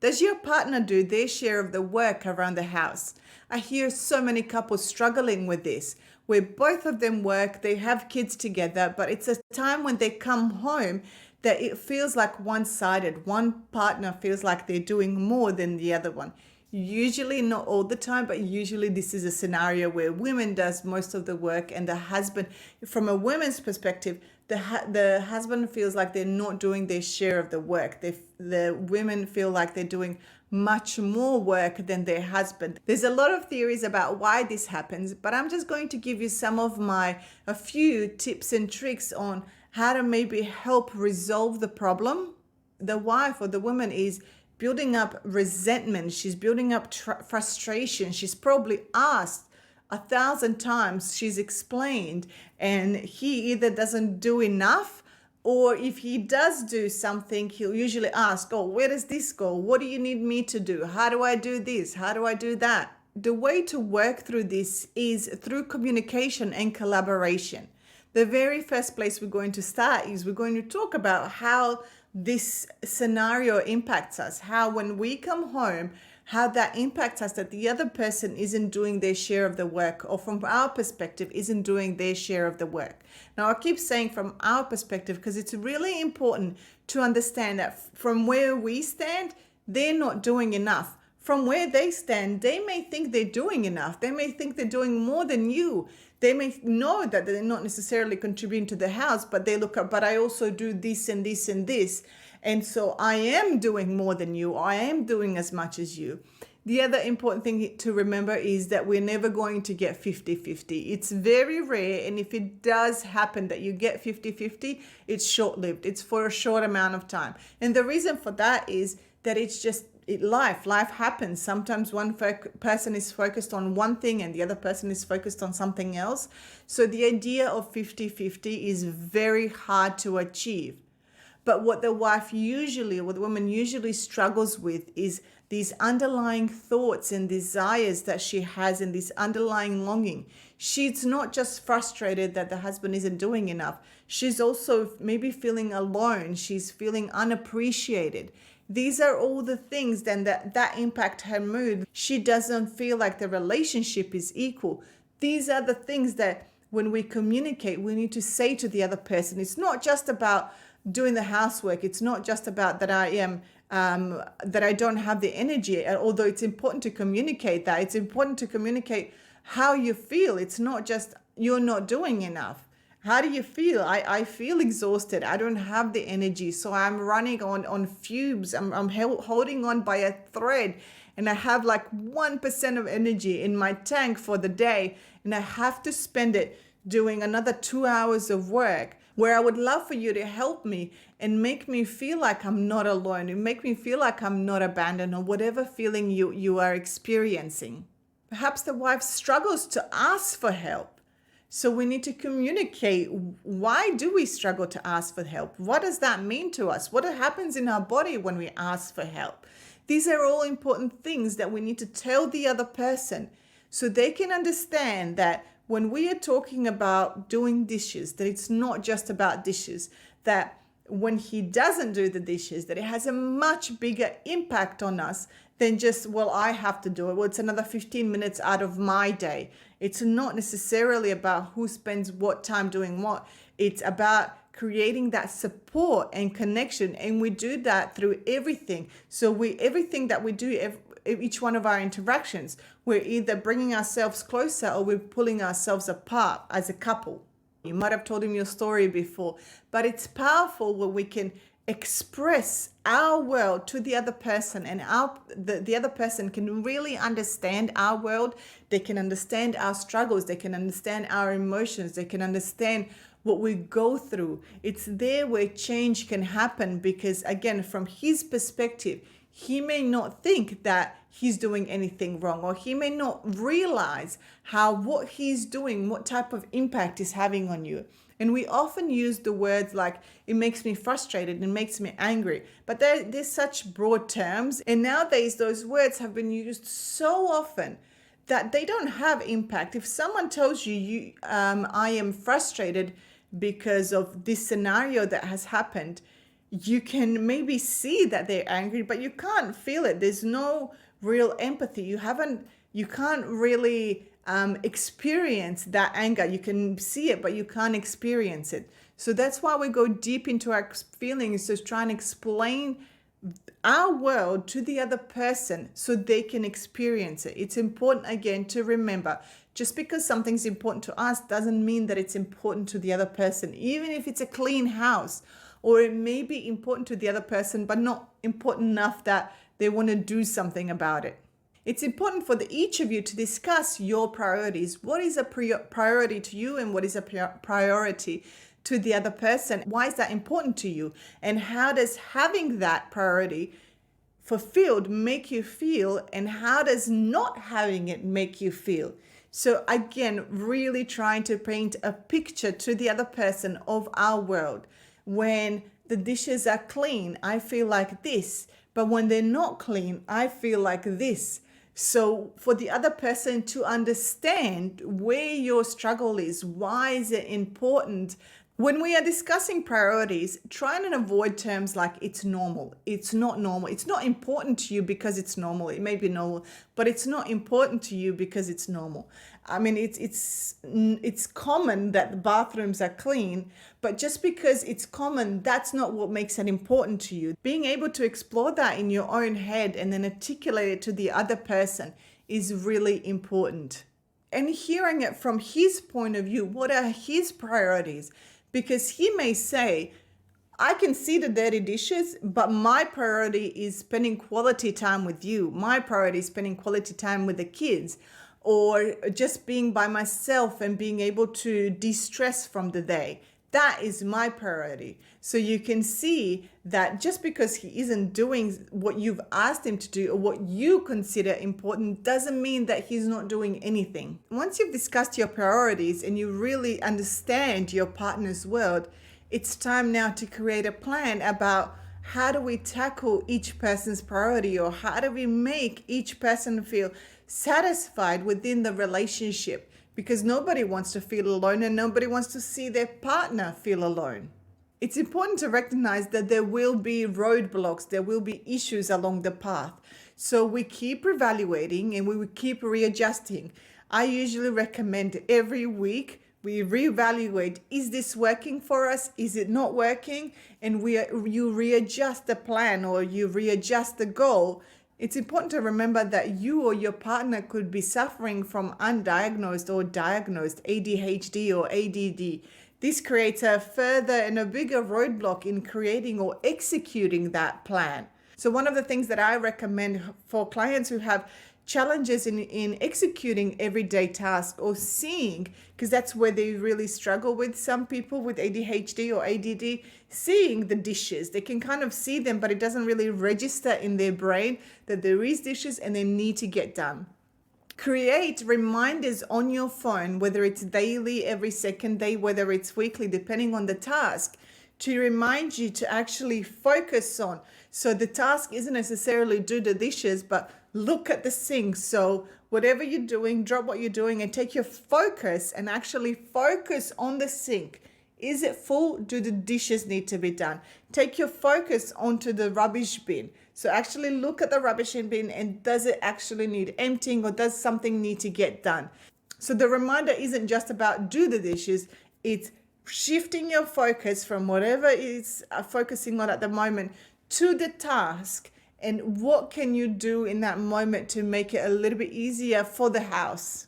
Does your partner do their share of the work around the house? I hear so many couples struggling with this, where both of them work, they have kids together, but it's a time when they come home that it feels like one-sided. One partner feels like they're doing more than the other one. Usually, not all the time, but usually this is a scenario where women does most of the work and the husband, from a woman's perspective, the husband feels like they're not doing their share of the work. The women feel like they're doing much more work than their husband. There's a lot of theories about why this happens, but I'm just going to give you a few tips and tricks on how to maybe help resolve the problem. The wife or the woman is building up resentment. She's building up frustration. She's probably asked 1,000 times, she's explained, and he either doesn't do enough, or if he does do something, he'll usually ask, oh, where does this go? What do you need me to do? How do I do this? How do I do that? The way to work through this is through communication and collaboration. The very first place we're going to start is we're going to talk about how this scenario impacts us, how when we come home, how that impacts us, that the other person isn't doing their share of the work, or from our perspective isn't doing their share of the work. Now I keep saying from our perspective because it's really important to understand that from where we stand, they're not doing enough. From where they stand, they may think they're doing enough. They may think they're doing more than you. They may know that they're not necessarily contributing to the house, but they look up, but I also do this and this and this. And so I am doing more than you. I am doing as much as you. The other important thing to remember is that we're never going to get 50-50. It's very rare. And if it does happen that you get 50-50, it's short-lived. It's for a short amount of time. And the reason for that is that it's just life happens. Sometimes one person is focused on one thing and the other person is focused on something else. So the idea of 50-50 is very hard to achieve. But what the woman usually struggles with is these underlying thoughts and desires that she has, and this underlying longing. She's not just frustrated that the husband isn't doing enough. She's also maybe feeling alone. She's feeling unappreciated. These are all the things then that impact her mood. She doesn't feel like the relationship is equal. These are the things that when we communicate, we need to say to the other person. It's not just about doing the housework. It's not just about that that I don't have the energy. Although it's important to communicate that. It's important to communicate how you feel. It's not just you're not doing enough. How do you feel? I feel exhausted. I don't have the energy. So I'm running on fumes. I'm holding on by a thread, and I have like 1% of energy in my tank for the day. And I have to spend it doing another 2 hours of work, where I would love for you to help me and make me feel like I'm not alone, and make me feel like I'm not abandoned, or whatever feeling you are experiencing. Perhaps the wife struggles to ask for help. So we need to communicate. Why do we struggle to ask for help? What does that mean to us? What happens in our body when we ask for help? These are all important things that we need to tell the other person so they can understand that when we are talking about doing dishes, that it's not just about dishes, that when he doesn't do the dishes, that it has a much bigger impact on us than just, well, I have to do it. Well, it's another 15 minutes out of my day. It's not necessarily about who spends what time doing what. It's about creating that support and connection. And we do that through everything. So everything that we do, each one of our interactions, we're either bringing ourselves closer or we're pulling ourselves apart as a couple. You might have told him your story before, but it's powerful when we can express our world to the other person, and the other person can really understand our world. They can understand our struggles. They can understand our emotions. They can understand what we go through. It's there where change can happen, because again, from his perspective, he may not think that he's doing anything wrong, or he may not realize how what he's doing, what type of impact is having on you. And we often use the words like, it makes me frustrated, it makes me angry. But they're such broad terms. And nowadays, those words have been used so often that they don't have impact. If someone tells you, I am frustrated because of this scenario that has happened, You can maybe see that they're angry, but you can't feel it. There's no real empathy. You can't really experience that anger. You can see it, but you can't experience it. So that's why we go deep into our feelings to try and explain our world to the other person so they can experience it. It's important again to remember, just because something's important to us doesn't mean that it's important to the other person. Even if it's a clean house, or it may be important to the other person but not important enough that they want to do something about it. It's important for each of you to discuss your priorities. What is a priority to you, and what is a priority to the other person? Why is that important to you? And how does having that priority fulfilled make you feel? And how does not having it make you feel? So again, really trying to paint a picture to the other person of our world. When the dishes are clean, I feel like this. But when they're not clean, I feel like this. So for the other person to understand where your struggle is, why is it important? When we are discussing priorities, try and avoid terms like it's normal. It's not normal. It's not important to you because it's normal. It may be normal, but it's not important to you because it's normal. I mean, it's common that the bathrooms are clean, but just because it's common, that's not what makes it important to you. Being able to explore that in your own head and then articulate it to the other person is really important. And hearing it from his point of view, what are his priorities? Because he may say, I can see the dirty dishes, but my priority is spending quality time with you. My priority is spending quality time with the kids, or just being by myself and being able to de-stress from the day. That is my priority. So you can see that just because he isn't doing what you've asked him to do or what you consider important doesn't mean that he's not doing anything. Once you've discussed your priorities and you really understand your partner's world, it's time now to create a plan about how do we tackle each person's priority, or how do we make each person feel satisfied within the relationship. Because nobody wants to feel alone, and nobody wants to see their partner feel alone. It's important to recognize that there will be roadblocks, there will be issues along the path. So we keep evaluating and we will keep readjusting. I usually recommend every week we reevaluate, is this working for us? Is it not working? And you readjust the plan, or you readjust the goal. It's important to remember that you or your partner could be suffering from undiagnosed or diagnosed ADHD or ADD. This creates a further and a bigger roadblock in creating or executing that plan. So one of the things that I recommend for clients who have challenges in executing everyday tasks or seeing, because that's where they really struggle with some people with ADHD or ADD, seeing the dishes. They can kind of see them, but it doesn't really register in their brain that there is dishes and they need to get done. Create reminders on your phone, whether it's daily, every second day, whether it's weekly, depending on the task, to remind you to actually focus on. So the task isn't necessarily do the dishes, but look at the sink. So whatever you're doing, drop what you're doing and take your focus and actually focus on the sink. Is it full? Do the dishes need to be done? Take your focus onto the rubbish bin. So actually look at the rubbish bin, and does it actually need emptying, or does something need to get done? So the reminder isn't just about do the dishes, it's shifting your focus from whatever is focusing on at the moment to the task, and what can you do in that moment to make it a little bit easier for the house.